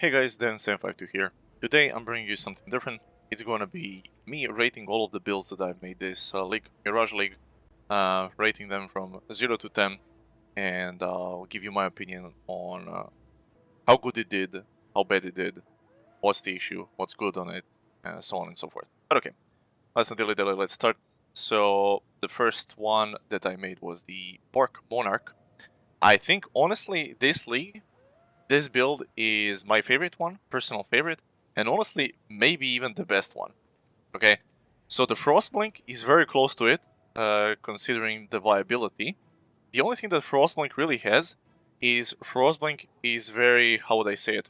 Hey guys, Dan752 here. Today I'm bringing you something different. It's gonna be me rating all of the builds that I've made this league, Mirage League, rating them from 0 to 10, and I'll give you my opinion on how good it did, how bad it did, what's the issue, what's good on it, and so on and so forth. But okay, let's not dilly-dally, let's start. So the first one that I made was the Pork Monarch. I think honestly this league, this build is my favorite one, personal favorite, and honestly, maybe even the best one. Okay, so the Frostblink is very close to it, considering the viability. The only thing that Frostblink really has is Frostblink is very, how would I say it?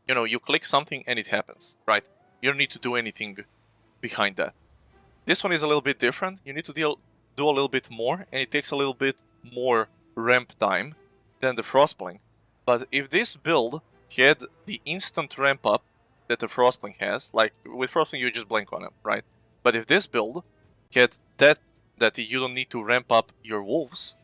You know, you click something and it happens, right? You don't need to do anything behind that. This one is a little bit different. You need to do a little bit more, and it takes a little bit more ramp time than the Frostblink. But if this build had the instant ramp up that the Frostblink has, like with Frostblink you just blink on him, right? But if this build had that you don't need to ramp up your wolves,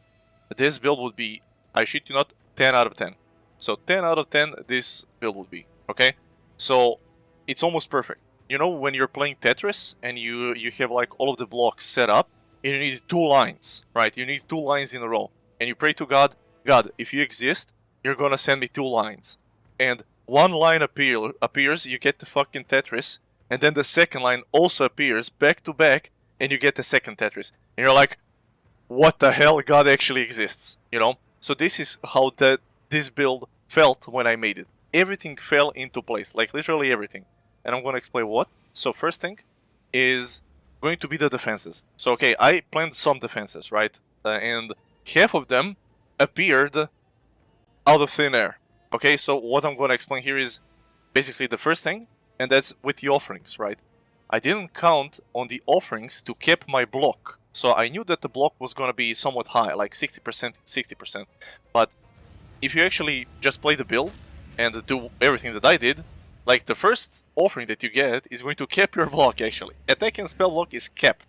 this build would be, I shit you not, 10 out of 10. So 10 out of 10 this build would be, okay? So it's almost perfect. You know, when you're playing Tetris and you have like all of the blocks set up, and you need 2 lines, right? You need 2 lines in a row. And you pray to God, God, if you exist, you're gonna send me 2 lines. And one line appears, you get the fucking Tetris, and then the second line also appears back to back, and you get the second Tetris. And you're like, what the hell, God actually exists, you know? So this is how this build felt when I made it. Everything fell into place, like literally everything. And I'm gonna explain what. So first thing is going to be the defenses. So okay, I planned some defenses, right? And half of them appeared out of thin air. Okay, so what I'm going to explain here is basically the first thing, and that's with the offerings, right? I didn't count on the offerings to keep my block. So I knew that the block was going to be somewhat high, like 60%, 60%. But if you actually just play the build and do everything that I did, like the first offering that you get is going to cap your block actually. Attack and spell block is capped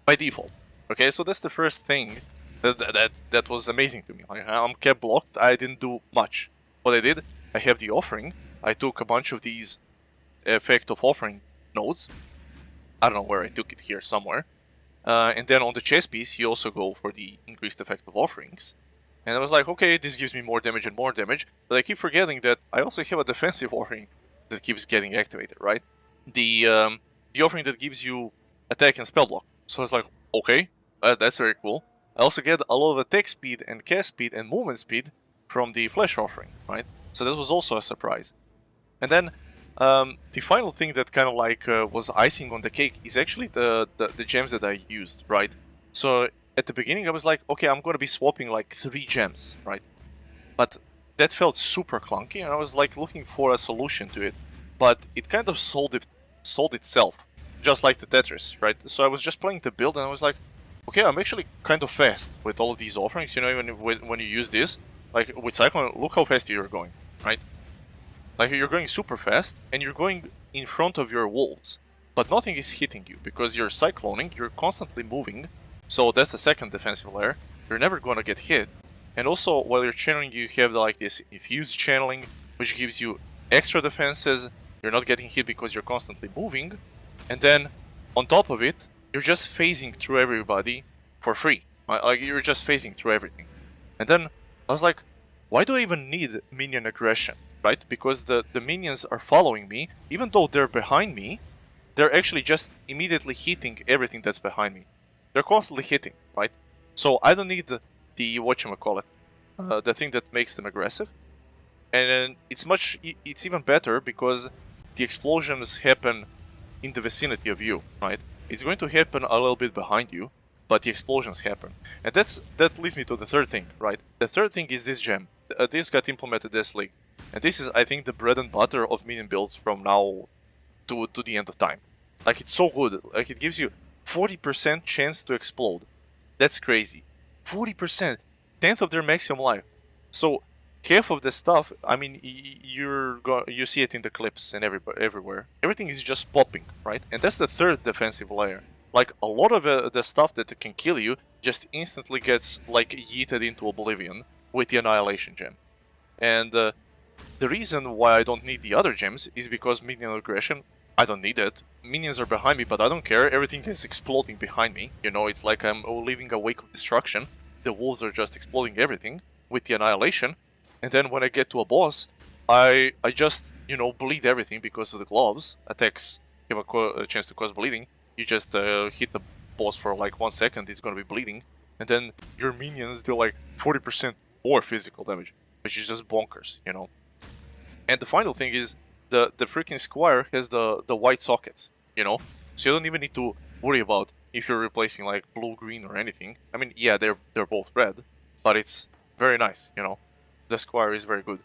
by default. Okay, so that's the first thing that was amazing to me. Like, I'm kept blocked, I didn't do much. What I did, I have the offering, I took a bunch of these effect of offering nodes. I don't know where I took it, here somewhere. And then on the chess piece, you also go for the increased effect of offerings. And I was like, okay, this gives me more damage and more damage, but I keep forgetting that I also have a defensive offering that keeps getting activated, right? The offering that gives you attack and spell block. So I was like, okay, that's very cool. I also get a lot of attack speed and cast speed and movement speed from the flesh offering, right? So that was also a surprise. And then the final thing that kind of like was icing on the cake is actually the gems that I used, right? So at the beginning I was like, okay, I'm going to be swapping like 3 gems, right? But that felt super clunky, and I was like looking for a solution to it. But it kind of sold itself, just like the Tetris, right? So I was just playing the build and I was like, okay, I'm actually kind of fast with all of these offerings, you know, even when you use this. Like, with Cyclone, look how fast you're going, right? Like, you're going super fast, and you're going in front of your wolves. But nothing is hitting you, because you're cycloning, you're constantly moving. So that's the second defensive layer. You're never gonna get hit. And also, while you're channeling, you have like this infused channeling, which gives you extra defenses. You're not getting hit because you're constantly moving. And then, on top of it, you're just phasing through everybody for free. Like, you're just phasing through everything. And then I was like, why do I even need minion aggression, right? Because the minions are following me. Even though they're behind me, they're actually just immediately hitting everything that's behind me. They're constantly hitting, right? So I don't need the whatchamacallit, the thing that makes them aggressive. And it's even better because the explosions happen in the vicinity of you, right? It's going to happen a little bit behind you, but the explosions happen. And that leads me to the third thing, right? The third thing is this gem. This got implemented this league. And this is, I think, the bread and butter of minion builds from now to the end of time. Like, it's so good. Like, it gives you 40% chance to explode. That's crazy. 40%. 10th of their maximum life. So, half of the stuff, I mean, you see it in the clips and everywhere. Everything is just popping, right? And that's the third defensive layer. Like, a lot of the stuff that can kill you just instantly gets, like, yeeted into oblivion with the Annihilation Gem. And The reason why I don't need the other gems is because minion aggression, I don't need it. Minions are behind me, but I don't care. Everything is exploding behind me. You know, it's like I'm leaving a wake of destruction. The wolves are just exploding everything with the annihilation. And then when I get to a boss, I just, you know, bleed everything because of the gloves. Attacks give a chance to cause bleeding. You just hit the boss for like 1 second, it's gonna be bleeding. And then your minions do like 40% more physical damage, which is just bonkers, you know. And the final thing is the freaking squire has the white sockets, you know, so you don't even need to worry about if you're replacing like blue, green, or anything. I mean, yeah, they're both red, but it's very nice, you know. The squire is very good.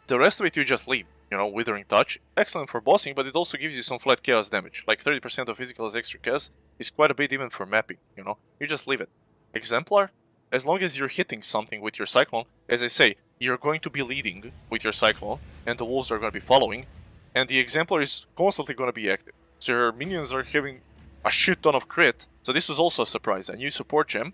The rest of it you just leave, you know. Withering touch, excellent for bossing, but it also gives you some flat chaos damage. Like 30% of physical as extra chaos is quite a bit even for mapping, you know. You just leave it. Exemplar, as long as you're hitting something with your cyclone, as I say, you're going to be leading with your cyclone, and the wolves are going to be following, and the exemplar is constantly going to be active. So your minions are having a shit ton of crit. So this was also a surprise. A new support gem,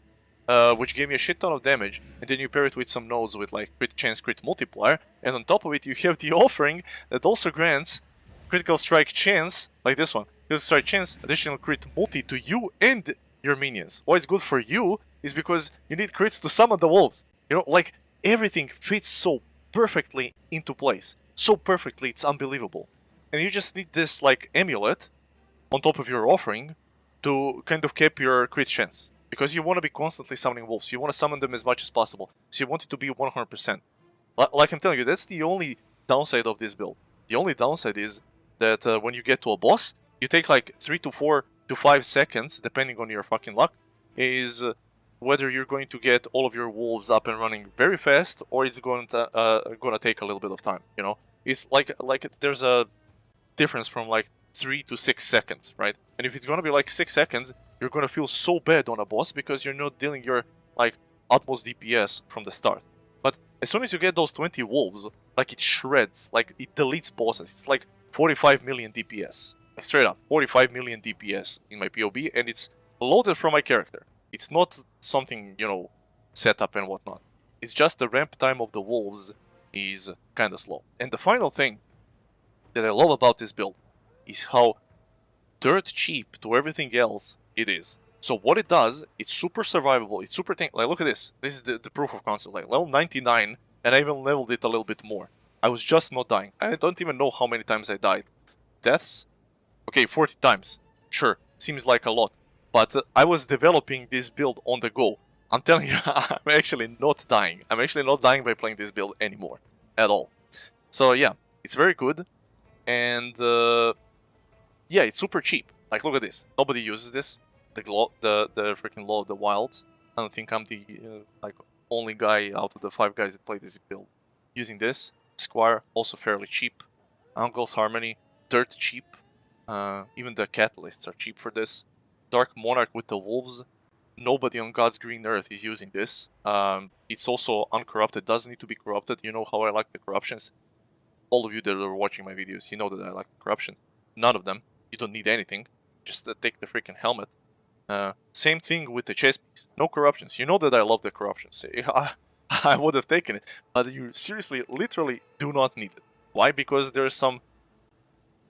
which gave me a shit ton of damage, and then you pair it with some nodes with like crit chance, crit multiplier, and on top of it you have the offering that also grants critical strike chance, like this one. Critical strike chance, additional crit multi to you and your minions. Why it's good for you is because you need crits to summon the wolves. You know, like, everything fits so perfectly into place. So perfectly, it's unbelievable. And you just need this, like, amulet on top of your offering to kind of cap your crit chance. Because you want to be constantly summoning wolves. You want to summon them as much as possible. So you want it to be 100%. Like I'm telling you, that's the only downside of this build. The only downside is that when you get to a boss, you take like 3 to 4 to 5 seconds, depending on your fucking luck, is whether you're going to get all of your wolves up and running very fast, or it's going to take a little bit of time, you know? It's like there's a difference from like 3 to 6 seconds, right? And if it's going to be like 6 seconds, you're going to feel so bad on a boss because you're not dealing your like utmost DPS from the start. But as soon as you get those 20 wolves, like, it shreds, like it deletes bosses. It's like 45 million DPS. Like, straight up, 45 million DPS in my PoB, and it's loaded from my character. It's not something, you know, set up and whatnot. It's just the ramp time of the wolves is kinda slow. And the final thing that I love about this build is how dirt cheap to everything else it is. So what it does, it's super survivable, it's super tank. Like, look at this. This is the proof of concept. Like, level 99, and I even leveled it a little bit more. I was just not dying. I don't even know how many times I died. Deaths? Okay, 40 times. Sure, seems like a lot. But I was developing this build on the go. I'm telling you, I'm actually not dying. I'm actually not dying by playing this build anymore. At all. So yeah, it's very good. And yeah, it's super cheap. Like, look at this. Nobody uses this. The freaking Law of the Wilds. I don't think I'm the like only guy out of the 5 guys that play this build using this. Squire, also fairly cheap. Uncle's Harmony, dirt cheap. Even the catalysts are cheap for this. Dark Monarch with the wolves. Nobody on God's green earth is using this. It's also uncorrupted, doesn't need to be corrupted. You know how I like the corruptions. All of you that are watching my videos, you know that I like the corruption. None of them. You don't need anything. Just take the freaking helmet. Same thing with the chest piece. No corruptions. You know that I love the corruptions. I would have taken it, but you seriously, literally do not need it. Why? Because there's some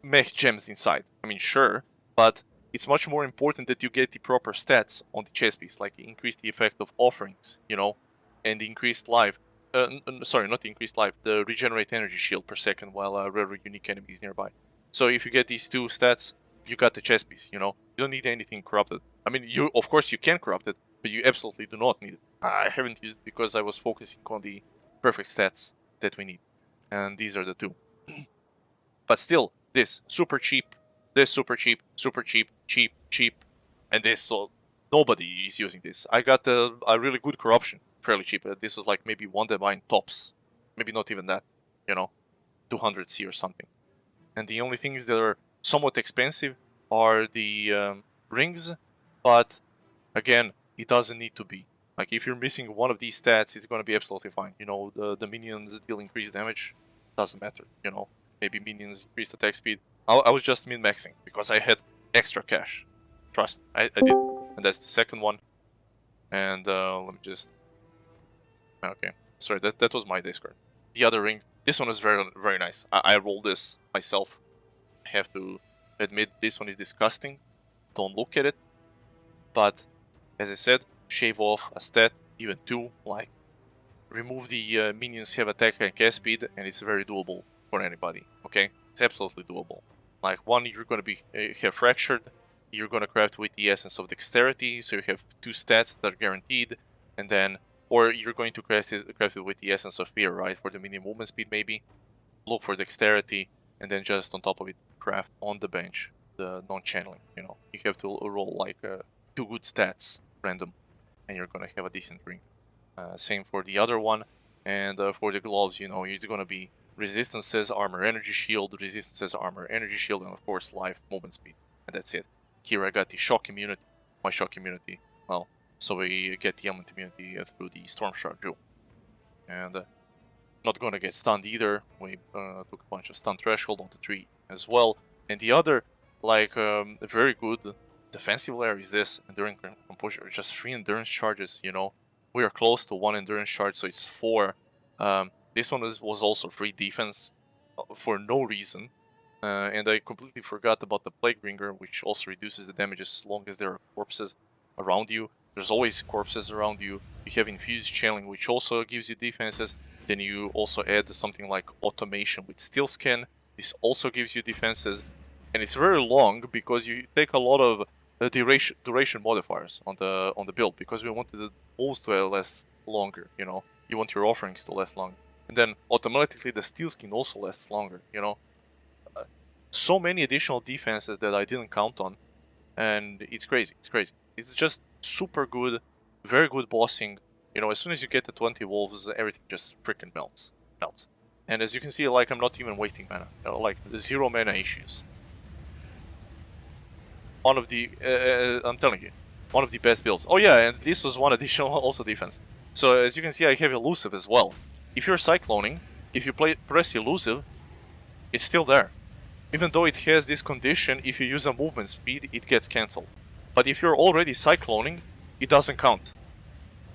mech gems inside. I mean, sure, but it's much more important that you get the proper stats on the chest piece, like increase the effect of offerings, you know, and the increased life. Sorry, not the increased life, the regenerate energy shield per second while rare unique enemies nearby. So if you get these 2 stats, you got the chest piece, you know. You don't need anything corrupted. I mean, of course you can corrupt it, but you absolutely do not need it. I haven't used it because I was focusing on the perfect stats that we need. And these are the 2. But still, this, super cheap. This, super cheap, super cheap, cheap, cheap. And this, so nobody is using this. I got a really good corruption, fairly cheap. This was like maybe 1 divine tops. Maybe not even that, you know. 200C or something. And the only things that are somewhat expensive are the rings, but again, it doesn't need to be. Like, if you're missing one of these stats, it's going to be absolutely fine. You know, the minions deal increased damage, doesn't matter, you know. Maybe minions increased attack speed. I was just min-maxing because I had extra cash. Trust me, I did. And that's the second one. And let me just... Okay, sorry, that was my Discord. The other ring, This one is very nice. I rolled this myself. I have to admit this one is disgusting. Don't look at it. But as I said, shave off a stat, even 2, like remove the minions have attack and cast speed, and it's very doable for anybody. Okay, it's absolutely doable. Like 1, you're gonna be have fractured. You're gonna craft with the essence of dexterity, so you have 2 stats that are guaranteed, and then or you're going to craft it with the essence of fear, right, for the minion movement speed maybe. Look for dexterity, and then just on top of it, craft on the bench the non-channeling. You know, you have to roll like 2 good stats random, and you're gonna have a decent ring. Same for the other one, and for the gloves, you know, it's gonna be resistances, armor, energy shield, resistances, armor, energy shield, and of course life, movement speed, and that's it. Here I got the shock immunity, my shock immunity. Well, so we get the element immunity through the storm shard jewel, and not gonna get stunned either. We took a bunch of stun threshold on the tree as well, and the other like very good defensive layer is this enduring composure, just 3 endurance charges. You know, we are close to 1 endurance charge, so it's 4. This one was also free defense for no reason, and I completely forgot about the Plague Bringer, which also reduces the damage as long as there are corpses around you. There's always corpses around you. You have infused channeling, which also gives you defenses. Then you also add something like automation with steel skin. This also gives you defenses, and it's very long because you take a lot of duration modifiers on the build, because we wanted the wolves to last longer. You know, you want your offerings to last longer, and then automatically the steel skin also lasts longer. You know, so many additional defenses that I didn't count on, and it's crazy. It's crazy. It's just super good, very good bossing. You know, as soon as you get the 20 wolves, everything just freaking melts. And as you can see, like, I'm not even wasting mana. You know, like 0 mana issues. One of the, I'm telling you, one of the best builds. Oh yeah, and this was one additional also defense. So as you can see, I have elusive as well. If you're cycloning, if you press elusive, it's still there. Even though it has this condition, if you use a movement speed, it gets cancelled. But if you're already cycloning, it doesn't count.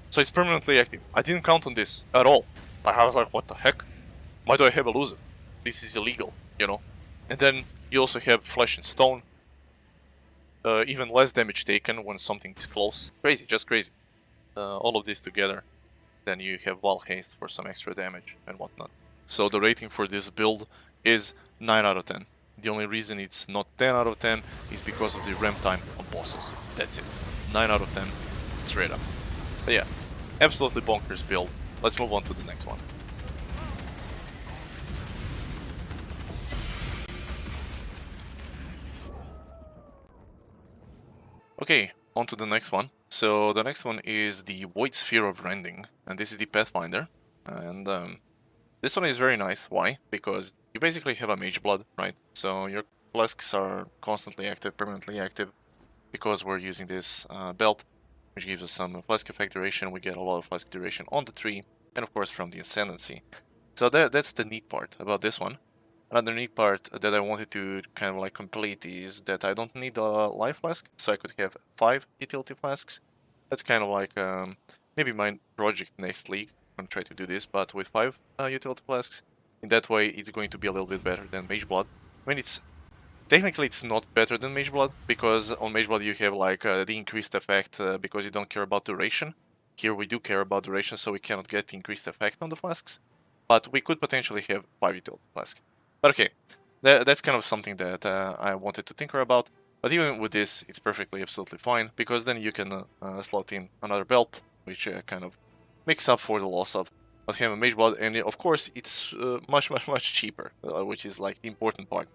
So it's permanently active. I didn't count on this at all. I was like, what the heck? Why do I have elusive? This is illegal, you know? And then you also have flesh and stone. Even less damage taken when something is close. Crazy, just crazy. All of this together. Then you have Wall Haste for some extra damage and whatnot. So the rating for this build is 9 out of 10. The only reason it's not 10 out of 10 is because of the ramp time on bosses. That's it. 9 out of 10, straight up. But yeah, absolutely bonkers build. Let's move on to the next one. Okay, on to the next one. So the next one is the Void Sphere of Rending, and this is the Pathfinder. And this one is very nice. Why? Because you basically have a Mage Blood, right? So your flasks are constantly active, permanently active, because we're using this belt, which gives us some flask effect duration. We get a lot of flask duration on the tree, and of course from the Ascendancy. So that's the neat part about this one. Another neat part that I wanted to kind of like complete is that I don't need a life flask, so I could have 5 utility flasks. That's kind of like maybe my project next league. I'm gonna try to do this, but with 5 utility flasks. In that way, it's going to be a little bit better than Mage Blood. I mean, technically it's not better than Mage Blood, because on Mage Blood you have like the increased effect because you don't care about duration. Here we do care about duration, so we cannot get the increased effect on the flasks. But we could potentially have 5 utility flasks. But okay, that's kind of something that I wanted to tinker about. But even with this, it's perfectly, absolutely fine, because then you can slot in another belt, which kind of makes up for the loss of not having Mage Blood, and of course it's much cheaper, which is like the important part.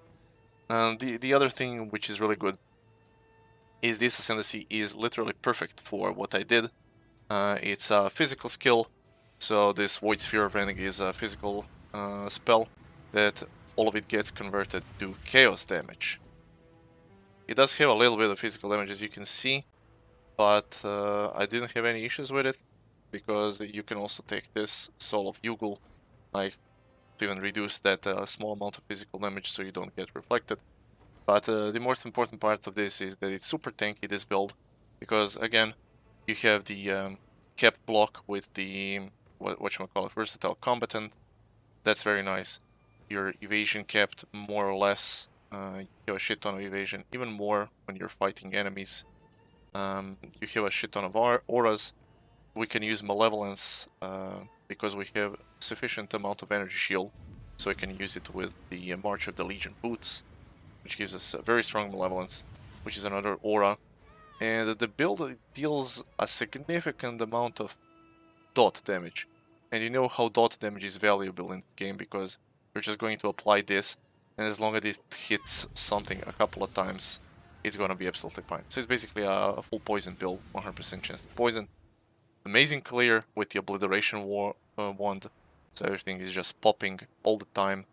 The other thing which is really good is this Ascendancy is literally perfect for what I did. It's a physical skill, so this Void Sphere of Rending is a physical spell that all of it gets converted to chaos damage. It does have a little bit of physical damage, as you can see, but I didn't have any issues with it, because you can also take this Soul of Yugul, like, to even reduce that small amount of physical damage so you don't get reflected. But the most important part of this is that it's super tanky, this build, because again, you have the cap block with the, whatchamacallit, Versatile Combatant, That's very nice. Your evasion kept more or less. You have a shit ton of evasion, even more when you're fighting enemies. You have a shit ton of auras. We can use Malevolence because we have sufficient amount of energy shield, so I can use it with the March of the Legion boots, which gives us a very strong Malevolence, which is another aura. And the build deals a significant amount of dot damage. And you know how dot damage is valuable in the game because you're just going to apply this, and as long as it hits something a couple of times, it's gonna be absolutely fine. So it's basically a full poison build, 100% chance to poison. Amazing clear with the obliteration wand, so everything is just popping all the time.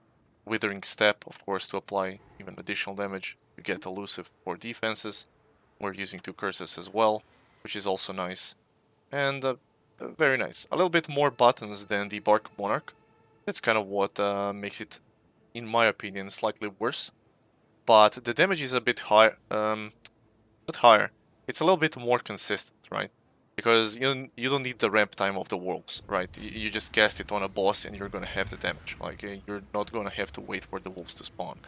Withering step, of course, to apply even additional damage. You get elusive for defenses. We're using 2 curses as well, which is also nice. And very nice. A little bit more buttons than the Bark Monarch. That's kind of what makes it, in my opinion, slightly worse. But the damage is a bit higher. It's a little bit more consistent, right? Because you don't need the ramp time of the wolves, right? You just cast it on a boss and you're gonna have the damage. Like you're not gonna have to wait for the wolves to spawn.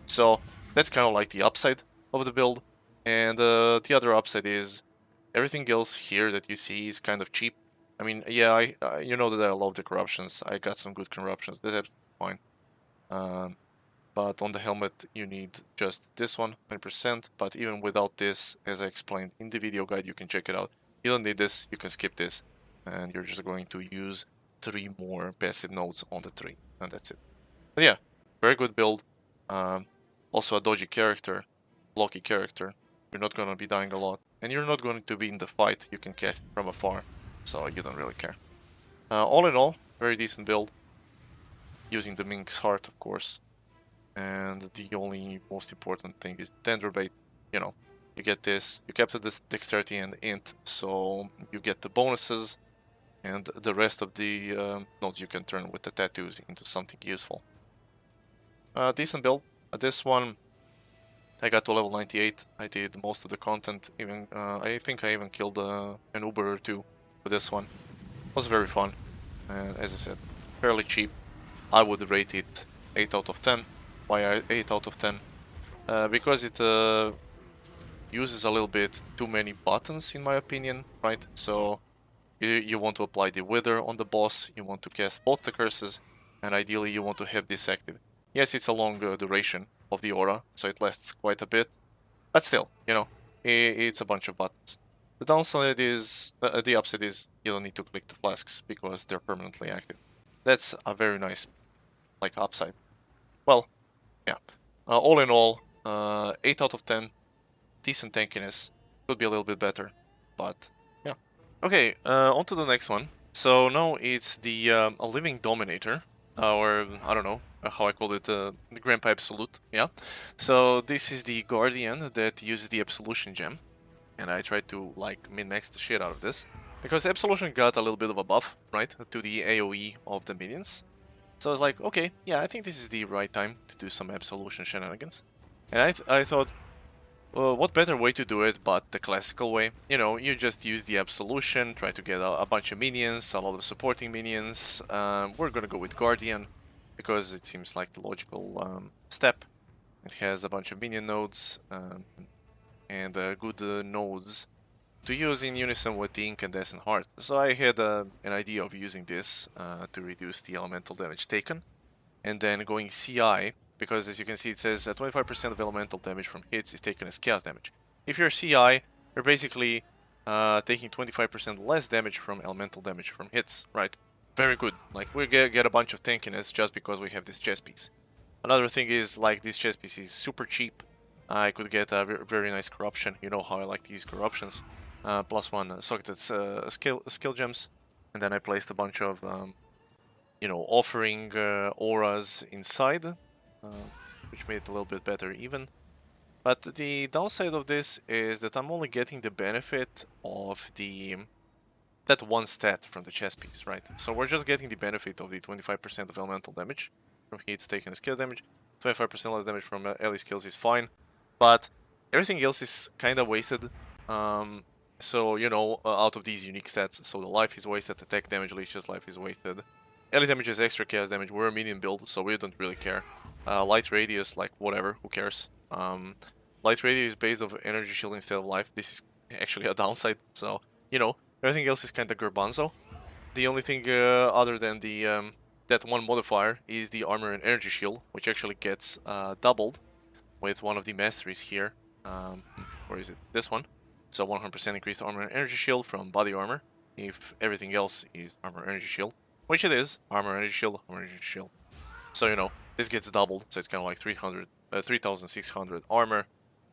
So that's kind of like the upside of the build. And the other upside is everything else here that you see is kind of cheap. I mean, yeah, you know that I love the corruptions. I got some good corruptions. That's fine. But on the helmet you need just this one, 20%, but even without this, as I explained in the video guide, you can check it out. You don't need this, you can skip this, and you're just going to use 3 more passive nodes on the tree, and that's it. But yeah, very good build. Also a dodgy character, blocky character. You're not going to be dying a lot, and you're not going to be in the fight, you can cast it from afar, so you don't really care. All in all, very decent build, using the Mink's Heart, of course. And the only most important thing is Tenderbait. You know, you get this, you captured this dexterity and int, so you get the bonuses, and the rest of the nodes you can turn with the tattoos into something useful. Decent build. This one, I got to level 98. I did most of the content. Even I think I even killed an Uber or 2 with this one. It was very fun, and as I said, fairly cheap. I would rate it 8 out of 10. Why 8 out of 10? Because it uses a little bit too many buttons, in my opinion, right? So you want to apply the Wither on the boss, you want to cast both the curses, and ideally you want to have this active. Yes, it's a long duration of the aura, so it lasts quite a bit, but still, you know, it's a bunch of buttons. The downside is, the upside is, you don't need to click the flasks because they're permanently active. That's a very nice, like, upside. Well, yeah. All in all, 8 out of 10. Decent tankiness. Could be a little bit better, but yeah. Okay, on to the next one. So now it's the a Living Dominator, or I don't know how I call it, the Gandpa Absolute. Yeah. So this is the Guardian that uses the Absolution gem, and I tried to like min-max the shit out of this because Absolution got a little bit of a buff, right, to the AOE of the minions. So I was like, okay, yeah, I think this is the right time to do some Absolution shenanigans. And I thought, what better way to do it but the classical way? You know, you just use the Absolution, try to get a bunch of minions, a lot of supporting minions. We're gonna go with Guardian, because it seems like the logical step. It has a bunch of minion nodes, and good nodes to use in unison with the Incandescent Heart. So I had an idea of using this to reduce the elemental damage taken, and then going CI, because as you can see it says 25% of elemental damage from hits is taken as chaos damage. If you're CI, you're basically taking 25% less damage from elemental damage from hits, right? Very good. Like, we get a bunch of tankiness just because we have this chest piece. Another thing is, like, this chest piece is super cheap. I could get a very nice corruption. You know how I like to use corruptions. +1 socketed skill gems, and then I placed a bunch of you know, offering auras inside, which made it a little bit better even. But the downside of this is that I'm only getting the benefit of that one stat from the chess piece, right? So we're just getting the benefit of the 25% of elemental damage from hits taken as skill damage. 25% less damage from ally skills is fine, but everything else is kind of wasted. So, you know, out of these unique stats, so the life is wasted, attack damage leeches life is wasted, Melee damage is extra chaos damage. We're a minion build, so we don't really care. Light radius, like whatever, who cares? Light radius is based of energy shield instead of life. This is actually a downside, so you know everything else is kind of garbanzo. The only thing other than the that one modifier is the armor and energy shield, which actually gets doubled with one of the masteries here. Where is it? This one. So 100% increased armor and energy shield from body armor, if everything else is armor and energy shield, which it is. Armor, energy shield, armor, energy shield. So you know this gets doubled, so it's kind of like 3,600 armor,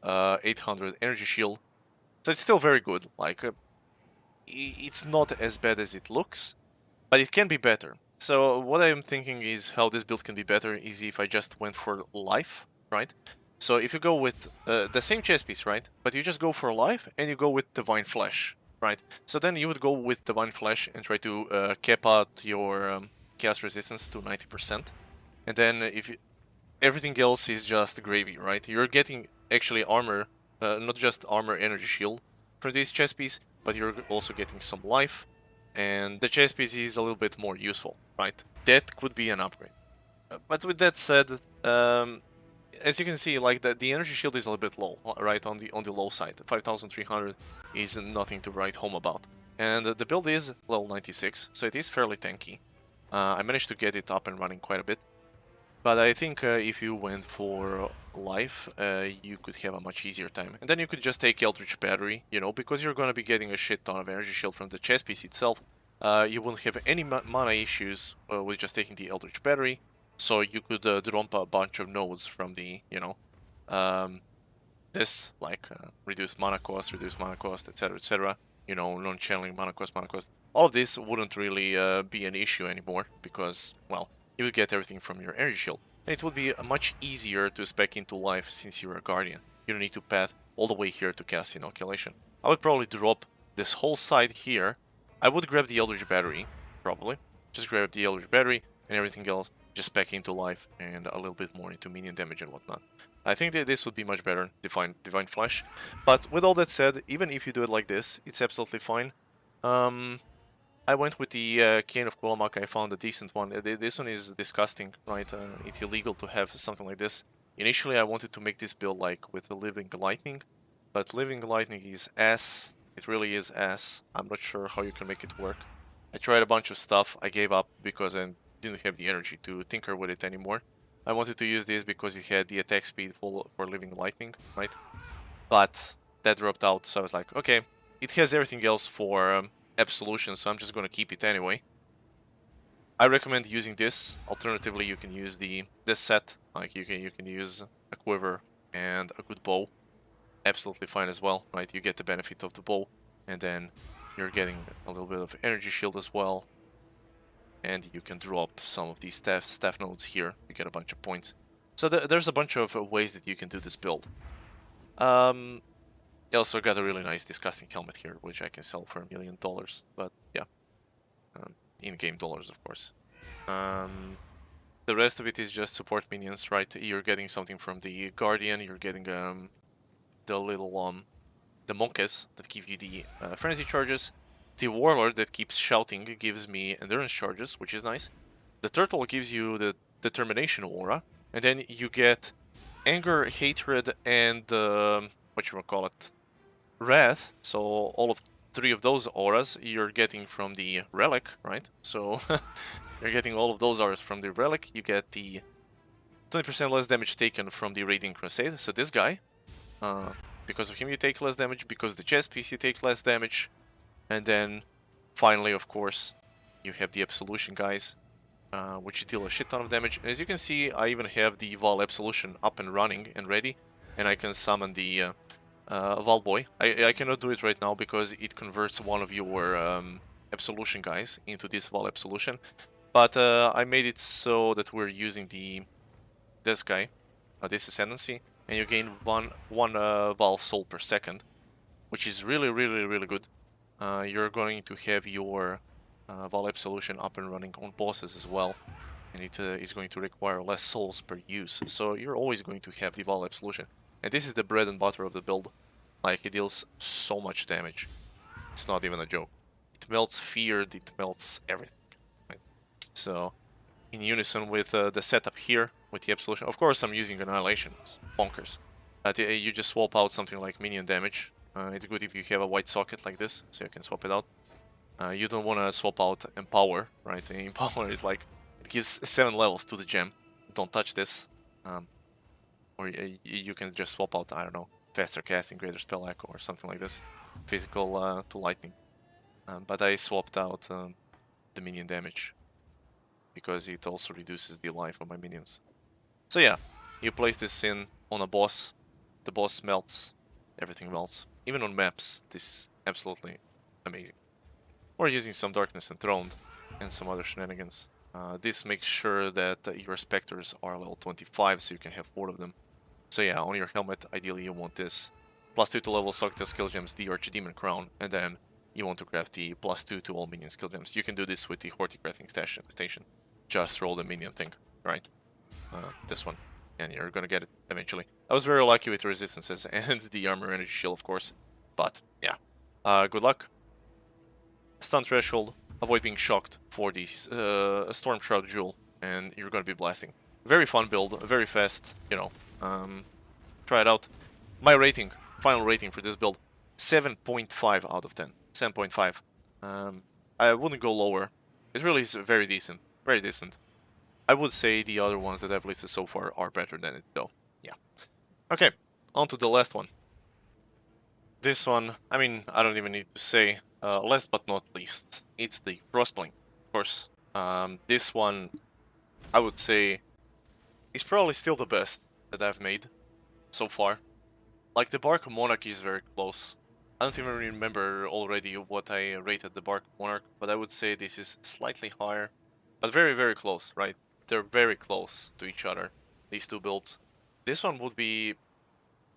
800 energy shield. So it's still very good. Like it's not as bad as it looks, but it can be better. So what I'm thinking is how this build can be better is if I just went for life, right? So if you go with the same chess piece, right? But you just go for life and you go with Divine Flesh, right? So then you would go with Divine Flesh and try to cap out your chaos resistance to 90%. And then if everything else is just gravy, right? You're getting actually armor, not just armor energy shield from this chess piece, but you're also getting some life. And the chess piece is a little bit more useful, right? That could be an upgrade. But with that said, as you can see, like the energy shield is a little bit low, right? On the low side, 5,300 is nothing to write home about. And the build is level 96, so it is fairly tanky. I managed to get it up and running quite a bit. But I think if you went for life, you could have a much easier time. And then you could just take Eldritch Battery, you know, because you're going to be getting a shit ton of energy shield from the chess piece itself. You won't have any mana issues with just taking the Eldritch Battery. So you could drop a bunch of nodes from the, you know, this, like reduced mana cost, etc. You know, non-channeling mana cost. All of this wouldn't really be an issue anymore because, well, you would get everything from your energy shield. And it would be much easier to spec into life since you're a guardian. You don't need to path all the way here to cast inoculation. I would probably drop this whole side here. I would grab the Eldritch Battery, probably. Just grab the Eldritch Battery and everything else, just spec into life and a little bit more into minion damage and whatnot. I think that this would be much better, Divine Flesh. But with all that said, even if you do it like this, it's absolutely fine. I went with the Cane of Kulamak. I found a decent one. This one is disgusting, right? It's illegal to have something like this. Initially, I wanted to make this build like with the Living Lightning, but Living Lightning is ass. It really is ass. I'm not sure how you can make it work. I tried a bunch of stuff. I gave up because I didn't have the energy to tinker with it anymore. I wanted to use this because it had the attack speed for Living Lightning, right? But that dropped out, so I was like, okay, it has everything else for Absolution, so I'm just going to keep it anyway. I recommend using this. Alternatively, you can use this set. Like you can use a quiver and a good bow. Absolutely fine as well, right? You get the benefit of the bow, and then you're getting a little bit of energy shield as well. And you can drop some of these staff nodes here. You get a bunch of points. So there's a bunch of ways that you can do this build. I also got a really nice disgusting helmet here, which I can sell for $1 million. But yeah, in-game dollars, of course. The rest of it is just support minions, right? You're getting something from the Guardian. You're getting the little the monkeys that give you the frenzy charges. The Warlord that keeps shouting gives me endurance charges, which is nice. The Turtle gives you the determination aura, and then you get anger, hatred, and wrath. So all of 3 of those auras you're getting from the relic, right? So you're getting all of those auras from the relic. You get the 20% less damage taken from the Radiant Crusade. So this guy, because of him you take less damage, because the chess piece you take less damage. And then, finally, of course, you have the Absolution guys, which deal a shit ton of damage. And as you can see, I even have the Val Absolution up and running and ready. And I can summon the Val Boy. I cannot do it right now because it converts one of your Absolution guys into this Val Absolution. But I made it so that we're using this guy, this Ascendancy. And you gain one Val Soul per second, which is really good. You're going to have your Val Absolution up and running on bosses as well, and it is going to require less souls per use, so you're always going to have the Val Absolution. And this is the bread and butter of the build. Like, it deals so much damage. It's not even a joke. It melts fear, it melts everything. Right? So, in unison with the setup here, with the Absolution. Of course, I'm using Annihilation. It's bonkers. But you just swap out something like minion damage. It's good if you have a white socket like this, so you can swap it out. You don't want to swap out Empower, right? Empower is like, it gives 7 levels to the gem. Don't touch this. Or you can just swap out, I don't know, faster casting, greater spell echo, or something like this. Physical to lightning. But I swapped out the minion damage, because it also reduces the life of my minions. So yeah, you place this in on a boss, the boss melts, everything melts. Even on maps, this is absolutely amazing. Or using some Darkness Enthroned and some other shenanigans. This makes sure that your Spectres are level 25, so you can have 4 of them. So yeah, on your helmet, ideally you want this +2 to level Socket skill gems, the Archdemon Crown, and then you want to craft the +2 to all minion skill gems. You can do this with the Horti crafting station. Just roll the minion thing, right? This one, and you're gonna get it eventually. I was very lucky with resistances and the armor energy shield, of course, but yeah. Good luck. Stun threshold, avoid being shocked for the Storm Shroud Jewel, and you're gonna be blasting. Very fun build, very fast, you know. Try it out. My rating, final rating for this build, 7.5 out of 10. 7.5. I wouldn't go lower. It really is very decent. Very decent. I would say the other ones that I've listed so far are better than it, though. Yeah. Okay, on to the last one. This one, I mean, I don't even need to say. Last but not least, it's the Frostblink, of course. This one, I would say, is probably still the best that I've made so far. Like, the Bark Monarch is very close. I don't even remember already what I rated the Bark Monarch, but I would say this is slightly higher. But very, very close, right? They're very close to each other, these two builds. This one would be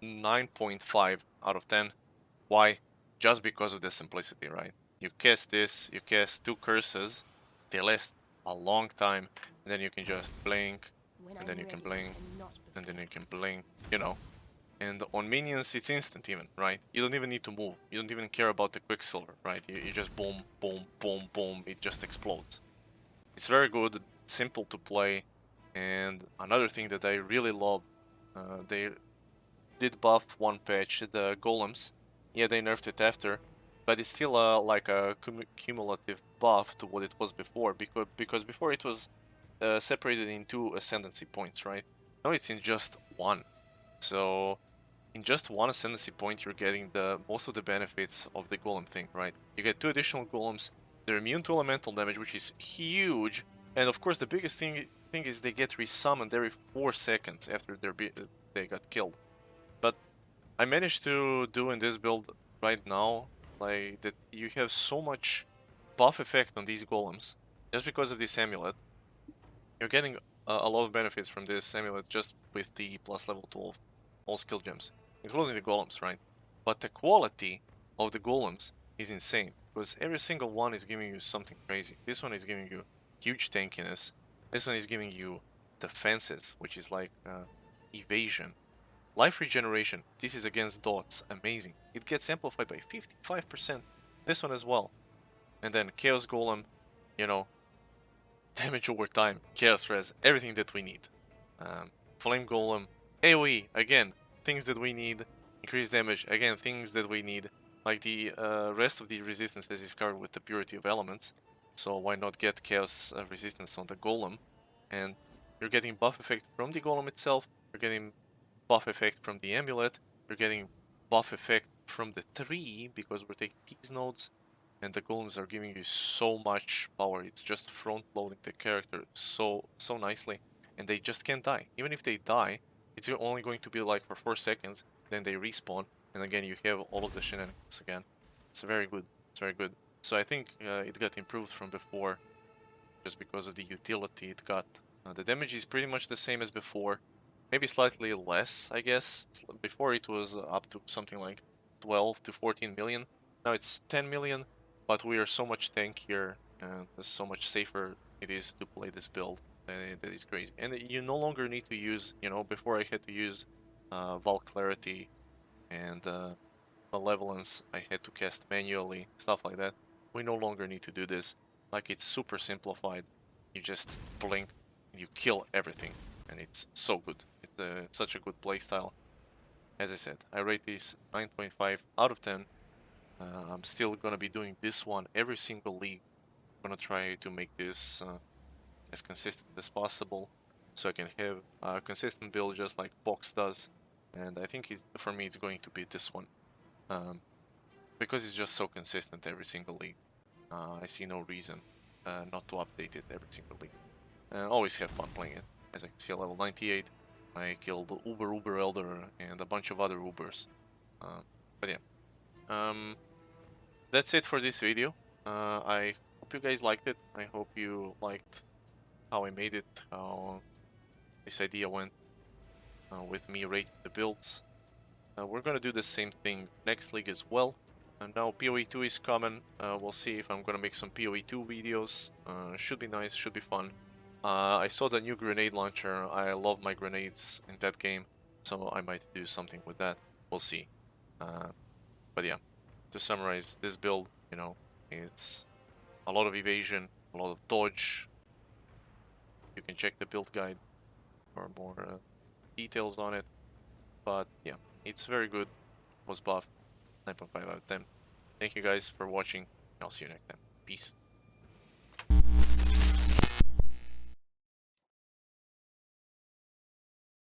9.5 out of 10. Why? Just because of the simplicity, right? You cast this, you cast 2 curses, they last a long time, and then you can just blink, and then you can blink, and then you can blink, you know. And on minions, it's instant even, right? You don't even need to move. You don't even care about the Quicksilver, right? You just boom, boom, boom, boom, it just explodes. It's very good, simple to play, and another thing that I really love, they did buff one patch, the golems. Yeah, they nerfed it after, but it's still like a cumulative buff to what it was before, because before it was separated in 2 ascendancy points, right? Now it's in just 1. So in just 1 ascendancy point, you're getting the most of the benefits of the golem thing, right? You get 2 additional golems. They're immune to elemental damage, which is huge, and of course the biggest thing is they get resummoned every 4 seconds after they got killed. But I managed to do in this build right now, like, that you have so much buff effect on these golems just because of this amulet. You're getting a lot of benefits from this amulet just with the plus level 12 all skill gems, including the golems, right? But the quality of the golems is insane, because every single one is giving you something crazy. This one is giving you huge tankiness. This one is giving you defenses, which is like evasion. Life regeneration, this is against dots, amazing. It gets amplified by 55%. This one as well. And then Chaos Golem, you know, damage over time, Chaos Res, everything that we need. Flame Golem, AoE, again, things that we need. Increased damage, again, things that we need. Like, the rest of the resistances is covered with the Purity of Elements, so why not get Chaos resistance on the Golem? And you're getting buff effect from the Golem itself, you're getting buff effect from the amulet, you're getting buff effect from the tree, because we're taking these nodes, and the golems are giving you so much power. It's just front loading the character so nicely, and they just can't die. Even if they die, it's only going to be like for 4 seconds, then they respawn, and again you have all of the shenanigans again. It's very good. It's very good. So I think it got improved from before, just because of the utility it got. The damage is pretty much the same as before. Maybe slightly less, I guess. Before it was up to something like 12 to 14 million. Now it's 10 million, but we are so much tankier and so much safer it is to play this build. That is crazy. And you no longer need to use, you know, before I had to use Val Clarity and Malevolence, I had to cast manually, stuff like that. We no longer need to do this. Like, it's super simplified. You just blink, and you kill everything, and it's so good. It's such a good playstyle. As I said, I rate this 9.5 out of 10. I'm still gonna be doing this one every single league. I'm gonna try to make this as consistent as possible, so I can have a consistent build just like Box does. And I think for me it's going to be this one, because it's just so consistent every single league. I see no reason not to update it every single league. Always have fun playing it. As I can see, level 98, I killed the Uber Elder and a bunch of other Ubers. But yeah, that's it for this video. I hope you guys liked it. I hope you liked how I made it, how this idea went with me rating the builds. We're gonna do the same thing next league as well. And now PoE 2 is coming. We'll see if I'm gonna make some PoE 2 videos. Should be nice, should be fun. I saw the new grenade launcher. I love my grenades in that game, so I might do something with that. We'll see. But yeah, to summarize this build, you know, it's a lot of evasion, a lot of dodge. You can check the build guide for more details on it. But yeah, it's very good. Was buffed. 9.5 out of 10. Thank you guys for watching. I'll see you next time. Peace.